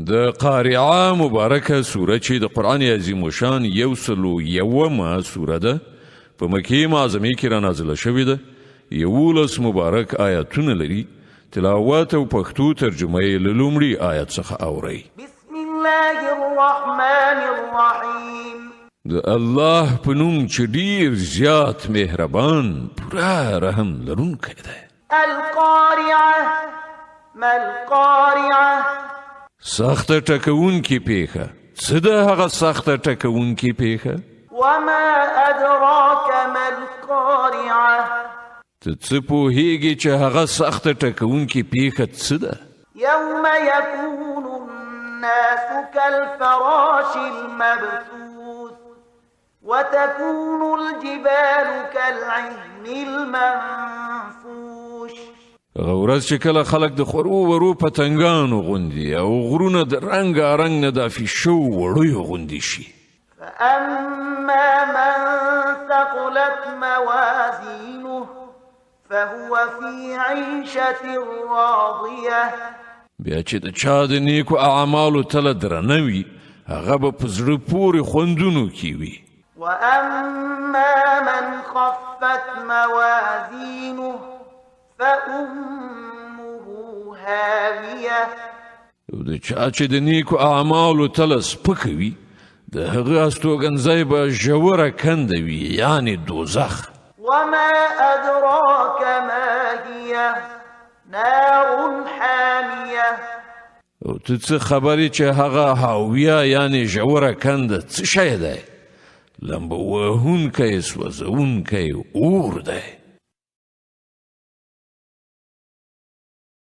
د قارعه مبارکه سوره چې د قرآن عظیم شان 101 سوره ده په مکې معظمه کې را نازله شوې ده 11 مبارک آیاتونه لري تلاوت او پښتو ترجمه یې له لومړي آیت څخه اورئ بسم الله الرحمن الرحیم د الله په نوم چې ډیر زیات مهربان پوره رحم لرونکی دی القارعه ما القارعه سخته ټکوونکې پیښه څه ده هغه سخته ټکوونکې پیښه وما ادراك ما القارعه ته څه پوهیږې چې هغه سخته ټکوونکې پیښه څه ده يوم يكون الناس كالفراش المبثوث وتكون الجبال كالعهن المنفوش هغه ورځ چې کله خلک د خورو ورو پتنګانو غوندي او غرونه د رنګارنګ نه دافي شو وړیو غوندي شي فأما من ثقلت موازينه فهو في عيشة راضية بیا چې د چا د نیکو اعمالو تله درنه وي هغه به په زړه پورې خوندونو کې وي وأما من خفت موازينه فأمه هاوية او د چا چې د نیکو اعمالو تله سپکه وي د هغه استوګنځی به ژوره کنده وي یعنی دوزخ وما أدراك ما هي نار حامية او ته څه خبرې چې هغه هاویه یعنی ژوره کنده څه شی دی لمبه وهونکی سوځونکی اور دی